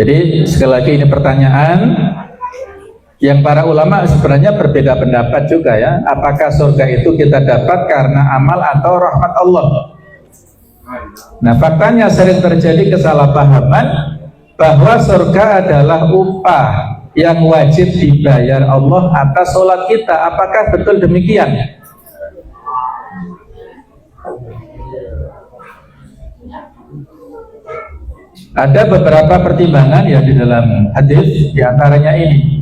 Jadi sekali lagi ini pertanyaan yang para ulama sebenarnya berbeda pendapat juga ya. Apakah surga itu kita dapat karena amal atau rahmat Allah? Nah, faktanya sering terjadi kesalahpahaman bahwa surga adalah upah yang wajib dibayar Allah atas sholat kita. Apakah betul demikian? Ada beberapa pertimbangan ya di dalam hadis, diantaranya ini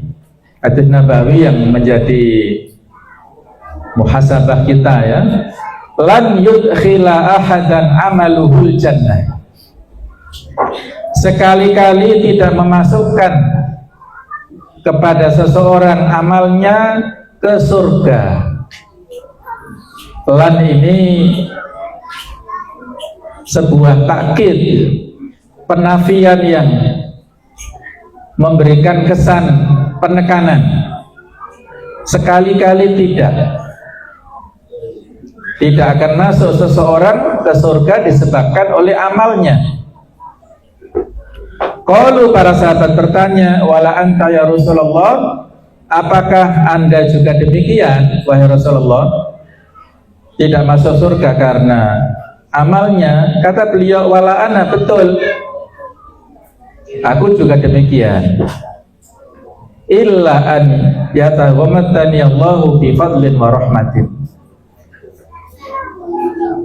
hadis Nabawi yang menjadi muhasabah kita ya. Lan yudkhila ahadan amaluhul jannah. Sekali-kali tidak memasukkan kepada seseorang amalnya ke surga. Lan ini sebuah takkid, penafian yang memberikan kesan penekanan. Sekali-kali tidak akan masuk seseorang ke surga disebabkan oleh amalnya. Qalu, para sahabat bertanya, wala anta ya Rasulullah, apakah anda juga demikian wahai Rasulullah, tidak masuk surga karena amalnya? Kata beliau, wala ana, betul, aku juga demikian. Illa an yataghammatani Allahu bi fadlin wa rahmatin,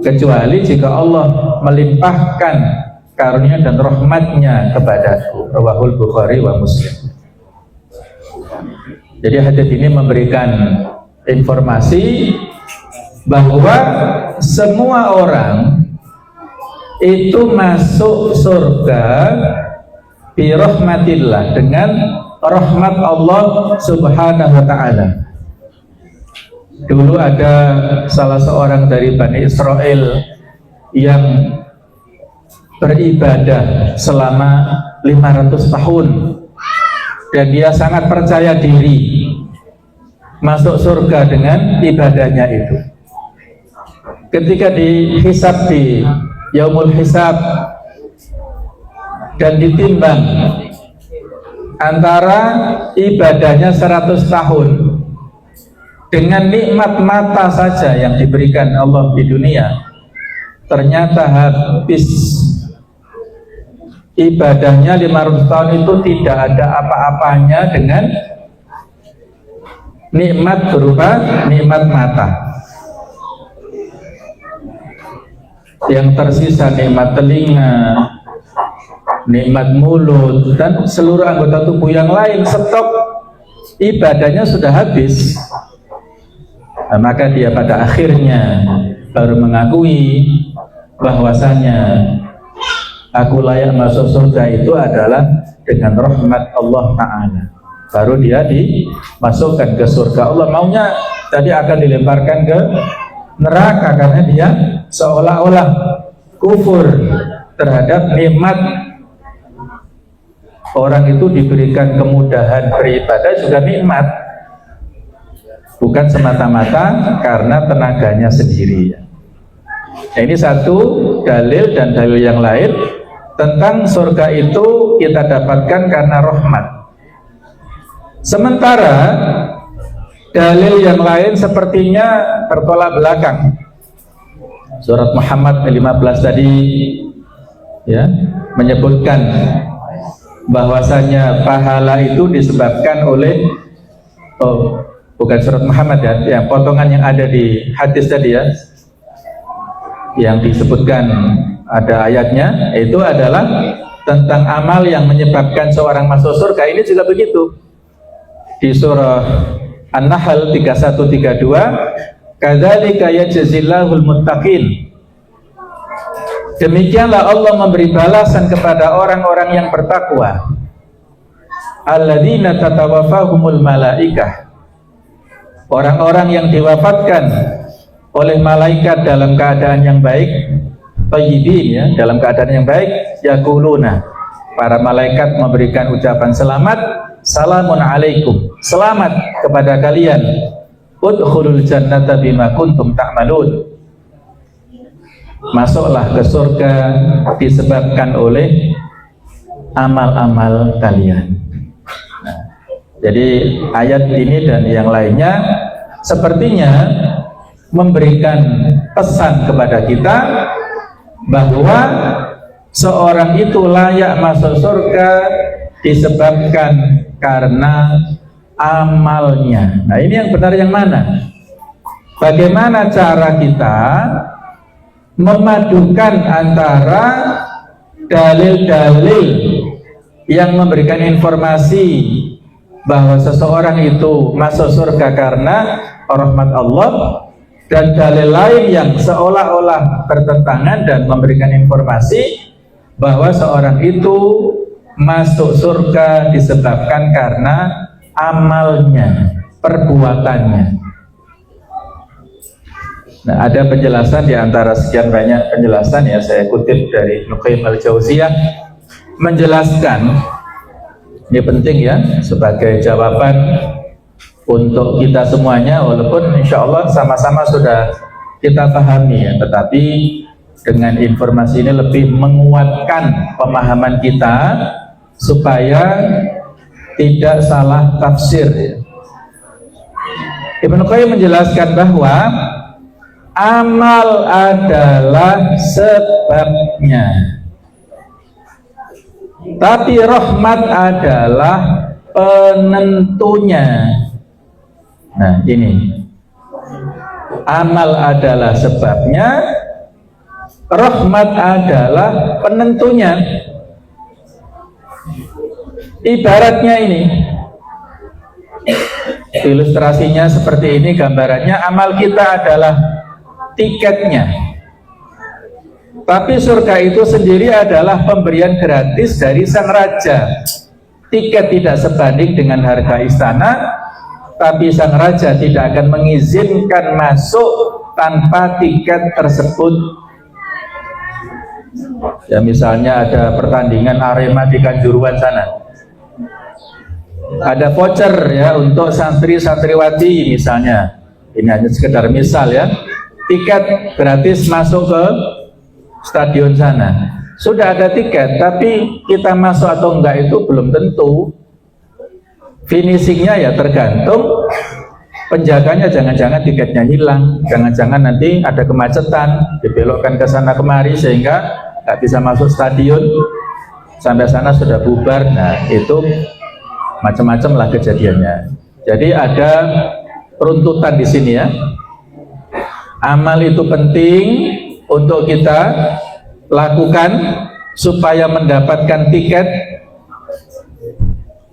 kecuali jika Allah melimpahkan karunia dan rahmatnya kepadaku. Rawahul Bukhari wa Muslim. Jadi hadis ini memberikan informasi bahwa semua orang itu masuk surga bi rahmatillah, dengan rahmat Allah Subhanahu wa ta'ala. Dulu ada salah seorang dari Bani Israel yang beribadah selama 500 tahun dan dia sangat percaya diri masuk surga dengan ibadahnya itu. Ketika dihisab di yaumul hisab dan ditimbang antara ibadahnya 100 tahun dengan nikmat mata saja yang diberikan Allah di dunia, ternyata habis ibadahnya 500 tahun itu tidak ada apa-apanya dengan nikmat berupa nikmat mata. Yang tersisa nikmat telinga, nikmat mulut, dan seluruh anggota tubuh yang lain. Stok ibadahnya sudah habis. Nah, maka dia pada akhirnya baru mengakui bahwasanya aku layak masuk surga itu adalah dengan rahmat Allah Ta'ala. Baru dia dimasukkan ke surga. Allah maunya tadi akan dilemparkan ke neraka karena dia seolah-olah kufur terhadap nikmat. Orang itu diberikan kemudahan beribadah juga nikmat, bukan semata-mata karena tenaganya sendiri. Nah, ini satu dalil, dan dalil yang lain tentang surga itu kita dapatkan karena rahmat. Sementara dalil yang lain sepertinya bertolak belakang. Surat Muhammad 15 tadi ya menyebutkan bahwasanya pahala itu disebabkan oleh bukan surat Muhammad ya, yang potongan yang ada di hadis tadi ya, yang disebutkan ada ayatnya, itu adalah tentang amal yang menyebabkan seorang masuk surga. Ini juga begitu di surah An-Nahl 31-32, kadzalika yajzillahul muttaqin, demikianlah Allah memberi balasan kepada orang-orang yang bertakwa, alladzina tatawaffahumul malaikah, orang-orang yang diwafatkan oleh malaikat dalam keadaan yang baik, thayyibin ya, dalam keadaan yang baik, yaquluna, para malaikat memberikan ucapan selamat, salamun alaikum, selamat kepada kalian, udkhulul jannata bima kuntum ta'malun, masuklah ke surga disebabkan oleh amal-amal kalian. Nah, jadi ayat ini dan yang lainnya sepertinya memberikan pesan kepada kita bahwa seorang itu layak masuk surga disebabkan karena amalnya. Nah, ini yang benar yang mana? Bagaimana cara kita memadukan antara dalil-dalil yang memberikan informasi bahwa seseorang itu masuk surga karena rahmat Allah, dan dalil lain yang seolah-olah bertentangan dan memberikan informasi bahwa seorang itu masuk surga disebabkan karena amalnya, perbuatannya. Nah, ada penjelasan di antara sekian banyak penjelasan, ya saya kutip dari Ibnu Qayyim al-Jauziyah, menjelaskan, ini penting ya sebagai jawaban untuk kita semuanya, walaupun insya Allah sama-sama sudah kita pahami ya, tetapi dengan informasi ini lebih menguatkan pemahaman kita supaya tidak salah tafsir ya. Ibnu Qayyim menjelaskan bahwa amal adalah sebabnya, tapi rahmat adalah penentunya. Nah, ini amal adalah sebabnya, rahmat adalah penentunya. Ibaratnya ini, ilustrasinya seperti ini, gambarannya amal kita adalah tiketnya, tapi surga itu sendiri adalah pemberian gratis dari sang raja. Tiket tidak sebanding dengan harga istana, tapi sang raja tidak akan mengizinkan masuk tanpa tiket tersebut. Ya, misalnya ada pertandingan Arema di Kanjuruhan sana, ada voucher ya untuk santri-santriwati misalnya, ini hanya sekedar misal ya, tiket gratis masuk ke stadion sana. Sudah ada tiket, tapi kita masuk atau enggak itu belum tentu. Finishingnya ya tergantung penjaganya, jangan-jangan tiketnya hilang, jangan-jangan nanti ada kemacetan, dibelokkan ke sana kemari sehingga nggak bisa masuk stadion, sampai sana sudah bubar. Nah, itu macam-macam lah kejadiannya. Jadi ada runtutan di sini ya. Amal itu penting untuk kita lakukan supaya mendapatkan tiket,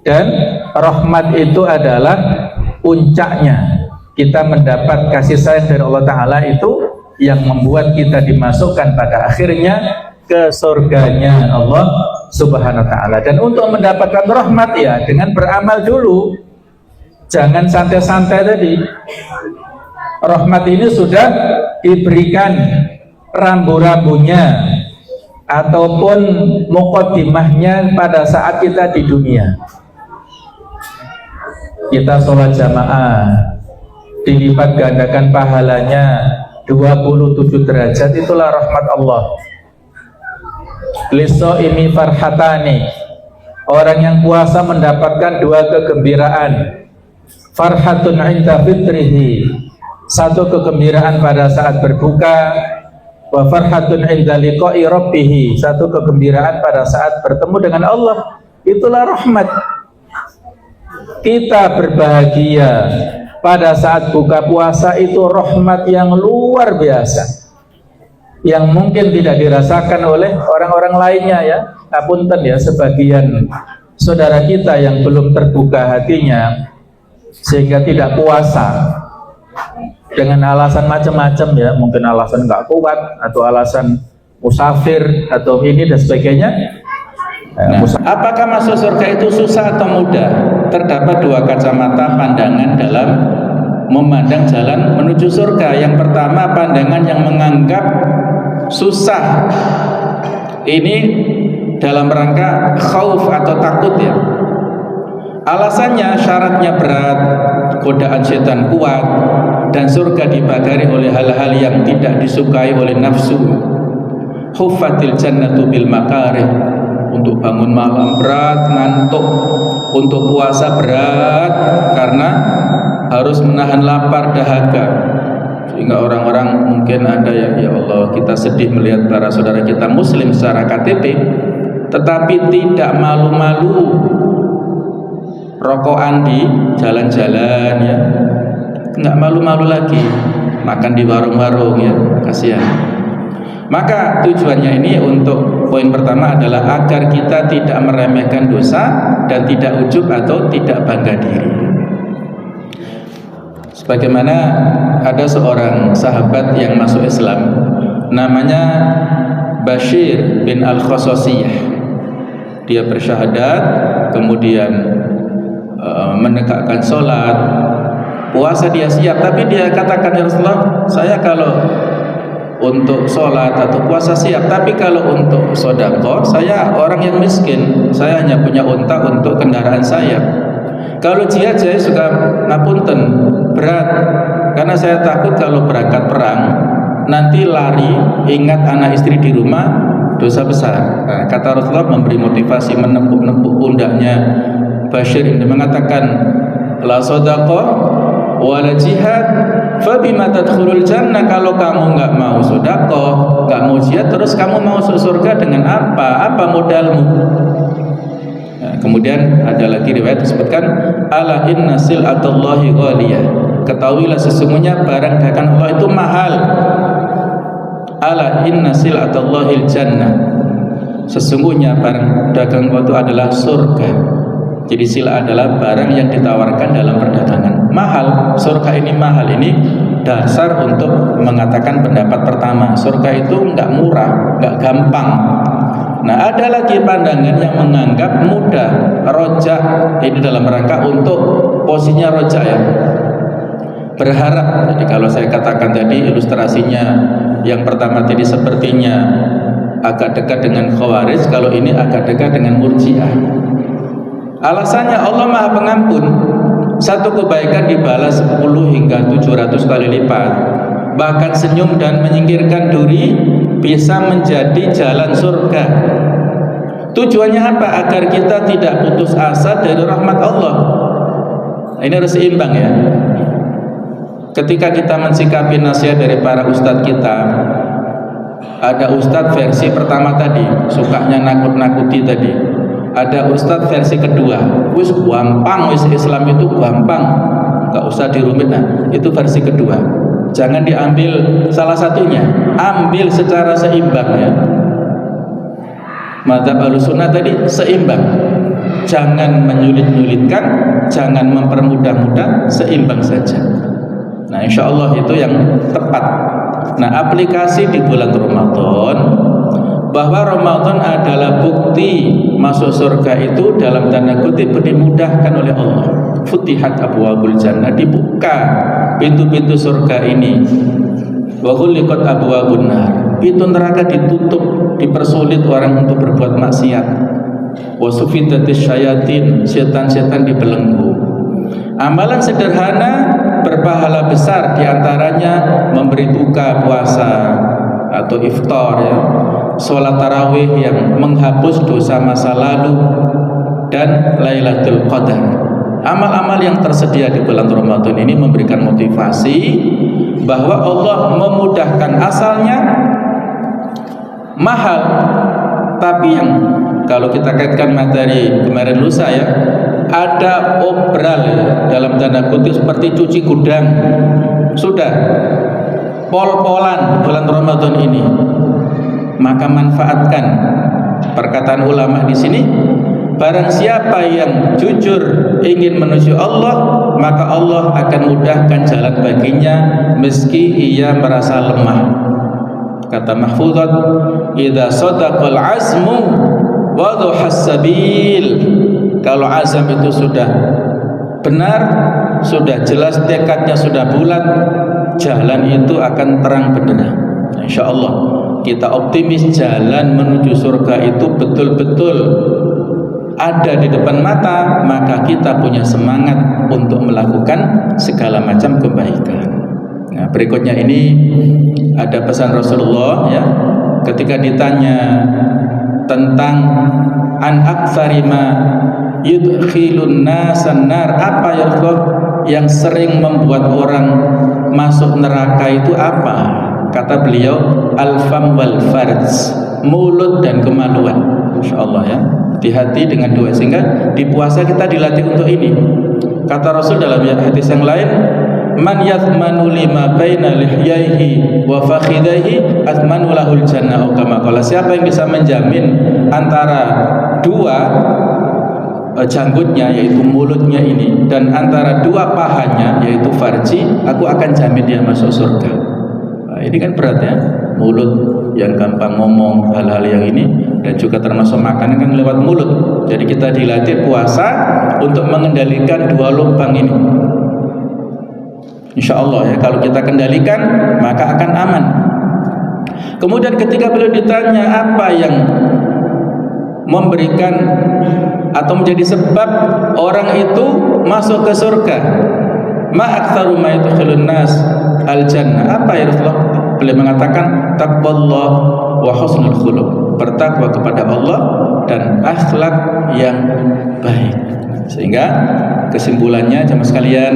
dan rahmat itu adalah puncaknya. Kita mendapat kasih sayang dari Allah Ta'ala itu yang membuat kita dimasukkan pada akhirnya ke surganya Allah Subhanahu Wa Ta'ala. Dan untuk mendapatkan rahmat ya dengan beramal dulu, jangan santai-santai tadi. Rahmat ini sudah diberikan rambu-rambunya ataupun muqaddimahnya pada saat kita di dunia. Kita sholat jamaah, dilipat gandakan pahalanya 27 derajat, itulah rahmat Allah. Lisso'imi farhatani, orang yang puasa mendapatkan dua kegembiraan. Farhatun inda fitrihi, satu kegembiraan pada saat berbuka. Wa farhatun inda liqa'i rabbihi, satu kegembiraan pada saat bertemu dengan Allah. Itulah rahmat. Kita berbahagia pada saat buka puasa, itu rahmat yang luar biasa, yang mungkin tidak dirasakan oleh orang-orang lainnya ya. Apunten ya, sebagian saudara kita yang belum terbuka hatinya sehingga tidak puasa dengan alasan macam-macam ya, mungkin alasan nggak kuat atau alasan musafir atau ini dan sebagainya. Nah, apakah masuk surga itu susah atau mudah? Terdapat dua kacamata pandangan dalam memandang jalan menuju surga. Yang pertama, pandangan yang menganggap susah. Ini dalam rangka khauf atau takut ya. Alasannya syaratnya berat, godaan setan kuat, dan surga dibagari oleh hal-hal yang tidak disukai oleh nafsu. Huffatil jannatu bil makarih, untuk bangun malam berat, ngantuk, untuk puasa berat karena harus menahan lapar dahaga. Sehingga orang-orang mungkin ada yang, ya Allah, kita sedih melihat para saudara kita muslim secara KTP tetapi tidak malu-malu rokokan di jalan-jalan, ya, nggak malu-malu lagi makan di warung-warung, ya, kasihan. Maka tujuannya ini untuk poin pertama adalah agar kita tidak meremehkan dosa dan tidak ujub atau tidak bangga diri. Sebagaimana ada seorang sahabat yang masuk Islam, namanya Bashir bin Al-Khososiyah. Dia bersyahadat, kemudian menegakkan sholat, puasa dia siap, tapi dia katakan, ya Rasulullah, saya kalau untuk sholat atau puasa siap, tapi kalau untuk sedekah saya orang yang miskin, saya hanya punya unta untuk kendaraan saya. Kalau jihad saya suka ngapunten, berat, karena saya takut kalau berangkat perang nanti lari, ingat anak istri di rumah, dosa besar. Nah, kata Rasulullah memberi motivasi, menepuk-nepuk pundaknya Bashir ini, mengatakan, la shadaqah wala jihad fabima tadkhulul jannah. Kalau kamu nggak mau sedekah, nggak mau jihad, terus kamu mau masuk surga dengan apa? Apa modalmu? Nah, kemudian ada lagi riwayat disebutkan, ala inna sil'atallahi ghaliyah. Ketahuilah sesungguhnya barang dagangan Allah itu mahal. Ala inna sil'atallahil jannah. Sesungguhnya barang dagangan Allah itu adalah surga. Jadi sila adalah barang yang ditawarkan dalam perdagangan. Mahal, surga ini mahal. Ini dasar untuk mengatakan pendapat pertama. Surga itu nggak murah, nggak gampang. Nah, ada lagi pandangan yang menganggap mudah, rojak. Ini dalam rangka untuk posisinya rojak, ya, berharap. Jadi kalau saya katakan tadi ilustrasinya yang pertama tadi sepertinya agak dekat dengan Khawarij, kalau ini agak dekat dengan Murji'ah. Alasannya Allah Maha Pengampun, satu kebaikan dibalas 10 hingga 700 kali lipat. Bahkan senyum dan menyingkirkan duri bisa menjadi jalan surga. Tujuannya apa? Agar kita tidak putus asa dari rahmat Allah. Ini harus seimbang, ya. Ketika kita mensikapi nasihat dari para ustadz kita, ada ustadz versi pertama tadi, sukanya nakut-nakuti tadi. Ada ustadz versi kedua, wis gampang, wis Islam itu gampang, gak usah dirumit. Nah, itu versi kedua. Jangan diambil salah satunya, ambil secara seimbang, ya. Mazhab Ahlussunnah tadi seimbang, jangan menyulit-nyulitkan, jangan mempermudah-mudah, seimbang saja. Nah, insya Allah itu yang tepat. Nah, aplikasi di bulan Ramadan, bahwa Ramadan adalah bukti masuk surga itu dalam tanda kutip dimudahkan oleh Allah. Futihat abwabul jannah, dibuka pintu-pintu surga ini. Wa ghulliqat abwabun nar, pintu neraka ditutup, dipersulit orang untuk berbuat maksiat. Wa sufidatis syayatin, setan-setan dibelenggu. Amalan sederhana berpahala besar, diantaranya memberi buka puasa atau iftar, ya, sholat tarawih yang menghapus dosa masa lalu, dan Lailatul Qadar. Amal-amal yang tersedia di bulan Ramadan ini memberikan motivasi bahwa Allah memudahkan. Asalnya mahal, tapi yang kalau kita kaitkan materi kemarin lusa, ya, ada obral, ya, dalam tanda kutip seperti cuci gudang. Sudah pol-polan bulan Ramadan ini, maka manfaatkan. Perkataan ulama di sini, barang siapa yang jujur ingin menuju Allah, maka Allah akan mudahkan jalan baginya meski ia merasa lemah. Kata Mahfuzat, idza sadaqal azmu wa dhuhas sabil. Kalau azam itu sudah benar, sudah jelas tekadnya, sudah bulat, jalan itu akan terang benderang. Insya Allah kita optimis jalan menuju surga itu betul-betul ada di depan mata, maka kita punya semangat untuk melakukan segala macam kebaikan. Nah, berikutnya ini ada pesan Rasulullah, ya, ketika ditanya tentang an aktsari ma yudkhilun nasan nar, apa ya Rasulullah yang sering membuat orang masuk neraka itu apa? Kata beliau, al-fam wal farj, mulut dan kemaluan. Insyaallah ya, hati-hati dengan dua, sehingga di puasa kita dilatih untuk ini. Kata Rasul dalam hadis yang lain, man yathmanu lima baina lihyaihi wa fakhidaihi azmanu lahul jannah, kama qala. Siapa yang bisa menjamin antara dua janggutnya, yaitu mulutnya ini, dan antara dua pahanya, yaitu farji, aku akan jamin dia masuk surga. Nah, ini kan berat ya, mulut yang gampang ngomong hal-hal yang ini, dan juga termasuk makanan kan lewat mulut. Jadi kita dilatih puasa untuk mengendalikan dua lubang ini. Insya Allah ya, kalau kita kendalikan maka akan aman. Kemudian ketika beliau ditanya apa yang memberikan atau menjadi sebab orang itu masuk ke surga, ma aktsaru ma yadkhulun nas al jannah, apa ya Rasulullah? Beliau mengatakan taqwallah wa husnul khuluq, bertakwa kepada Allah dan akhlak yang baik. Sehingga kesimpulannya jemaah sekalian,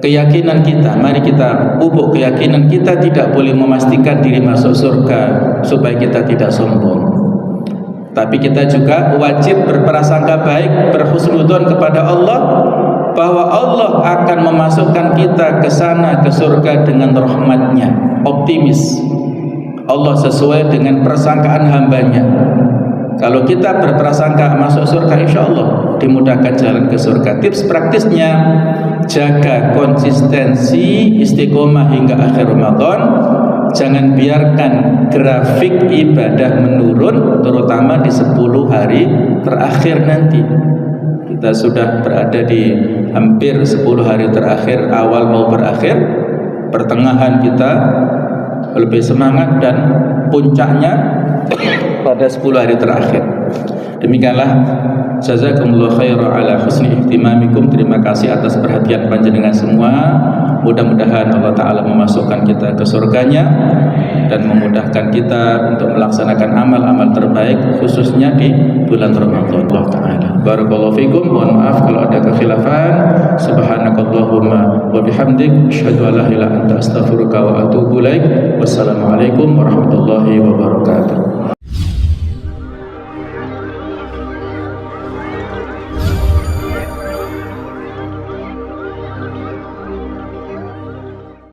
keyakinan kita, mari kita pupuk keyakinan kita tidak boleh memastikan diri masuk surga supaya kita tidak sombong. Tapi kita juga wajib berprasangka baik, berhusnudzon kepada Allah, bahwa Allah akan memasukkan kita ke sana, ke surga dengan rahmatnya. Optimis, Allah sesuai dengan persangkaan hambanya. Kalau kita berprasangka masuk surga, insya Allah dimudahkan jalan ke surga. Tips praktisnya, jaga konsistensi istiqomah hingga akhir Ramadan. Jangan biarkan grafik ibadah menurun, terutama di 10 hari terakhir nanti. Kita sudah berada di hampir 10 hari terakhir, awal mau berakhir, pertengahan kita lebih semangat, dan puncaknya pada 10 hari terakhir. Demikianlah, jazakumullah khairan ala husni ihtimamikum. Terima kasih atas perhatian panjenengan semua. Mudah-mudahan Allah Ta'ala memasukkan kita ke surganya dan memudahkan kita untuk melaksanakan amal-amal terbaik, khususnya di bulan Ramadan. Allah Ta'ala, barakallahu fikum. Mohon maaf kalau ada kekhilafan. Subhanakallahumma wa bihamdik, asyhadu an la ilaha illa anta, astaghfiruka wa atubu ilaik. Wassalamualaikum warahmatullahi wabarakatuh.